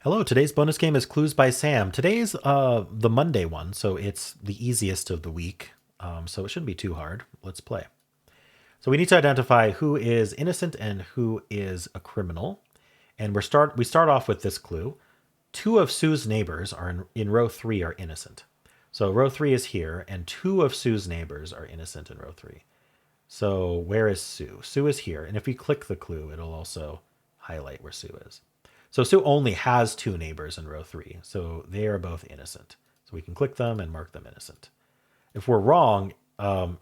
Hello, today's bonus game is Clues by Sam. Today's the Monday one, so it's the easiest of the week. So it shouldn't be too hard. Let's play. So we need to identify who is innocent and who is a criminal. And we start off with this clue. Two of Sue's neighbors are in row 3 are innocent. So row 3 is here, and two of Sue's neighbors are innocent in row 3. So where is Sue? Sue is here, and if we click the clue, it'll also highlight where Sue is. So Sue only has two neighbors in row 3, so they are both innocent. So we can click them and mark them innocent. If we're wrong, you're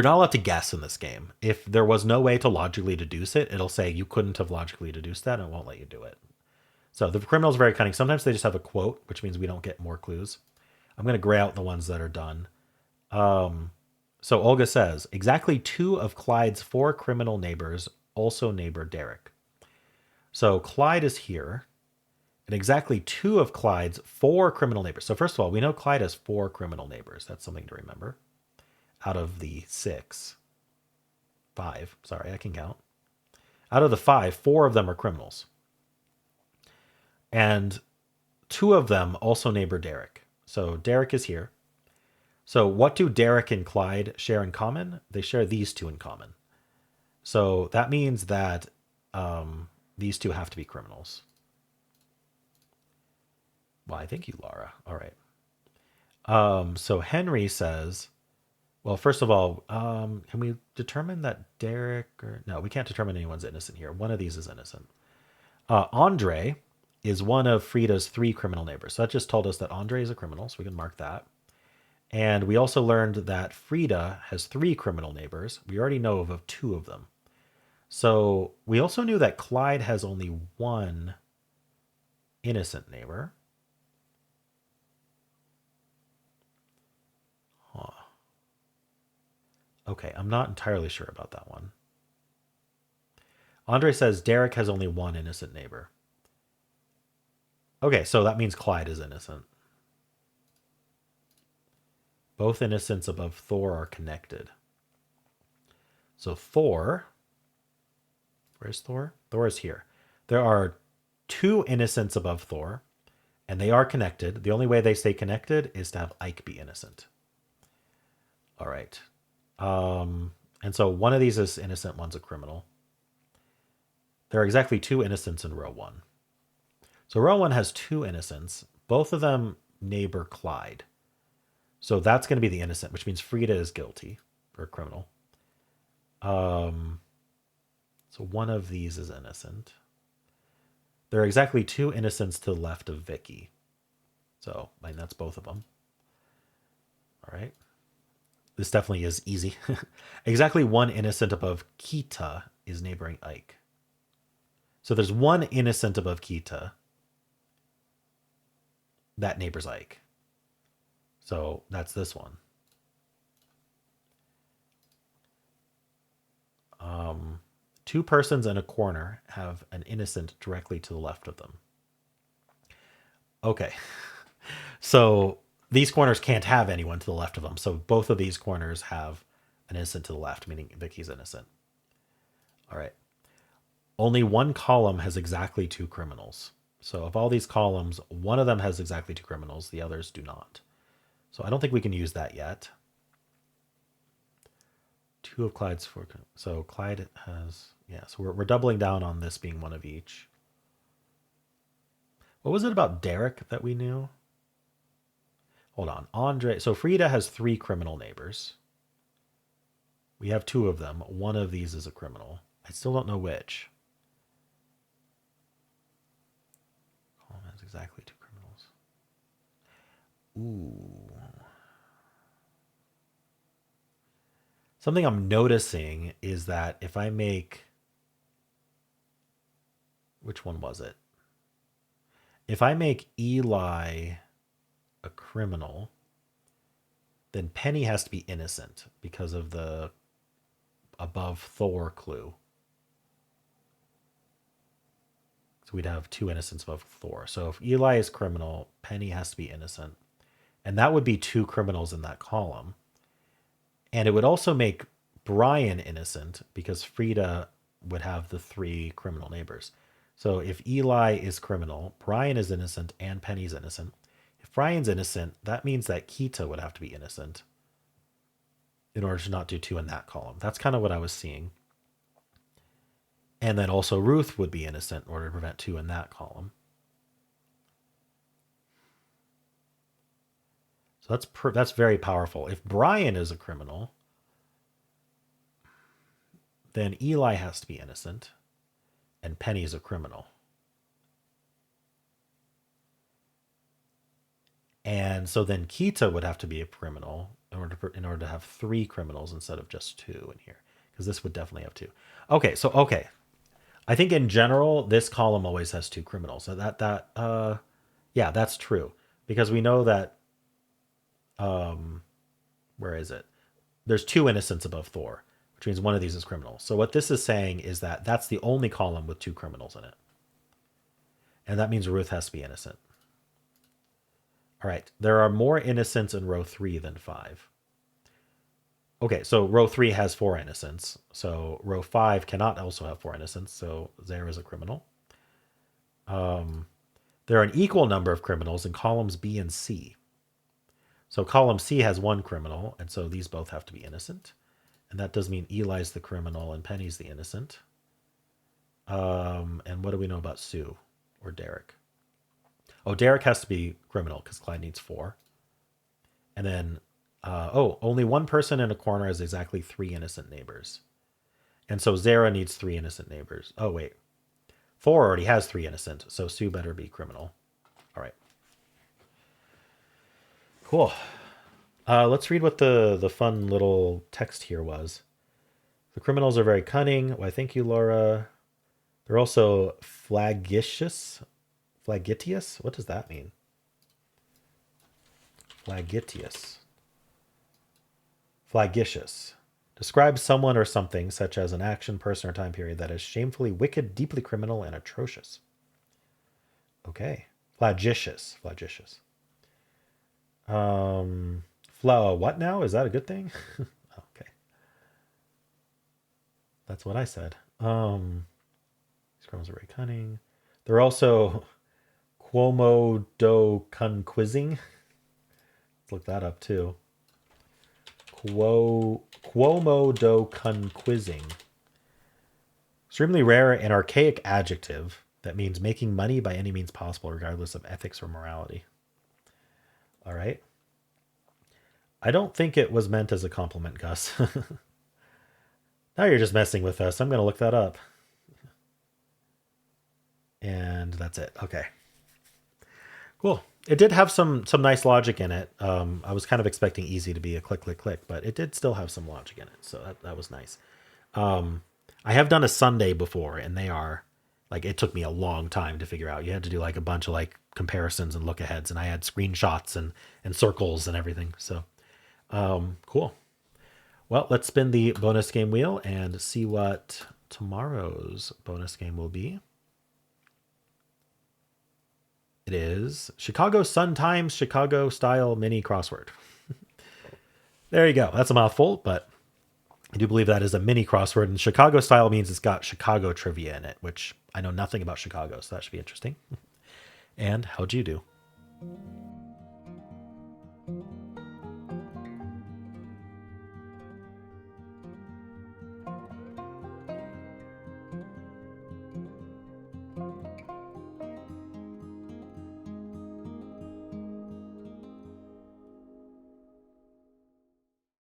not allowed to guess in this game. If there was no way to logically deduce it, it'll say you couldn't have logically deduced that and it won't let you do it. So the criminal's very cunning. Sometimes they just have a quote, which means we don't get more clues. I'm going to gray out the ones that are done. So Olga says, exactly two of Clyde's four criminal neighbors also neighbor Derek. So Clyde is here, and exactly two of Clyde's four criminal neighbors. So first of all, we know Clyde has four criminal neighbors. That's something to remember. Out of the five, sorry, I can count. Out of the five, four of them are criminals. And two of them also neighbor Derek. So Derek is here. So what do Derek and Clyde share in common? They share these two in common. So that means that these two have to be criminals. Why, thank you, Laura. All right. So Henry says, well, first of all, can we determine that Derek or no, we can't determine anyone's innocent here. One of these is innocent. Andre is one of Frida's three criminal neighbors. So that just told us that Andre is a criminal, so we can mark that. And we also learned that Frida has three criminal neighbors. We already know of two of them. So we also knew that Clyde has only one innocent neighbor. Huh. Okay, I'm not entirely sure about that one. Andre says Derek has only one innocent neighbor. Okay, so that means Clyde is innocent. Both innocents above Thor are connected. So Thor, where's Thor? Thor is here. There are two innocents above Thor, and they are connected. The only way they stay connected is to have Ike be innocent. All right. And so one of these is innocent, one's a criminal. There are exactly two innocents in row 1. So row 1 has two innocents. Both of them neighbor Clyde. So that's going to be the innocent, which means Frida is guilty or criminal. So one of these is innocent. There are exactly two innocents to the left of Vicky. So that's both of them. All right. This definitely is easy. Exactly one innocent above Kita is neighboring Ike. So there's one innocent above Kita. That neighbors Ike. So that's this one. Two persons in a corner have an innocent directly to the left of them. Okay. So these corners can't have anyone to the left of them. So both of these corners have an innocent to the left, meaning Vicky's innocent. All right. Only one column has exactly two criminals. So of all these columns, one of them has exactly two criminals. The others do not. So I don't think we can use that yet. Two of Clyde's four. So Clyde has, yeah, so we're doubling down on this being one of each. What was it about Derek that we knew? Hold on. Andre. So Frida has three criminal neighbors. We have two of them. One of these is a criminal. I still don't know which. Column has exactly two criminals. Ooh. Something I'm noticing is that if I make, which one was it? If I make Eli a criminal, then Penny has to be innocent because of the above Thor clue. So we'd have two innocents above Thor. So if Eli is criminal, Penny has to be innocent. And that would be two criminals in that column. And it would also make Brian innocent because Frida would have the three criminal neighbors. So if Eli is criminal, Brian is innocent, and Penny's innocent. If Brian's innocent, that means that Kita would have to be innocent in order to not do 2 in that column. That's kind of what I was seeing. And then also Ruth would be innocent in order to prevent 2 in that column. So that's very powerful. If Brian is a criminal, then Eli has to be innocent, and Penny is a criminal. And so then Kita would have to be a criminal in order to have 3 criminals instead of just 2 in here, because this would definitely have 2. Okay. I think in general this column always has 2 criminals. So yeah, that's true, because we know that where is it? There's 2 innocents above Thor, which means one of these is criminal. So what this is saying is that that's the only column with 2 criminals in it. And that means Ruth has to be innocent. All right, there are more innocents in row 3 than 5. Okay, so row 3 has 4 innocents. So row 5 cannot also have 4 innocents, so Zara is a criminal. There are an equal number of criminals in columns B and C. So column C has 1 criminal, and so these both have to be innocent. And that does mean Eli's the criminal and Penny's the innocent. And what do we know about Sue or Derek? Oh, Derek has to be criminal because Clyde needs 4. And then, only 1 person in a corner has exactly 3 innocent neighbors. And so Zara needs 3 innocent neighbors. Oh, wait. Thor already has 3 innocent, so Sue better be criminal. All right. Cool. Let's read what the fun little text here was. The criminals are very cunning. Why, thank you, Laura. They're also flagitious. Flagitious? What does that mean? Flagitious. Flagitious. Describes someone or something, such as an action, person, or time period, that is shamefully wicked, deeply criminal, and atrocious. Okay. Flagitious. Flagitious. What now? Is that a good thing? Okay. That's what I said. These criminals are very cunning. They're also Cuomo do conquizzing. Let's look that up too. Cuomo do conquizzing. Extremely rare and archaic adjective that means making money by any means possible, regardless of ethics or morality. All right. I don't think it was meant as a compliment, Gus. Now you're just messing with us. I'm going to look that up. And that's it. Okay. Cool. It did have some nice logic in it. I was kind of expecting easy to be a click, click, click, but it did still have some logic in it. So that was nice. I have done a Sunday before, and they are like, it took me a long time to figure out. You had to do like a bunch of like comparisons and look aheads, and I had screenshots and circles and everything. So cool. Well, let's spin the bonus game wheel and see what tomorrow's bonus game will be. It is Chicago Sun-Times Chicago style mini crossword. There you go. That's a mouthful, but I do believe that is a mini crossword. And Chicago style means it's got Chicago trivia in it, which I know nothing about Chicago, so that should be interesting. And how'd you do?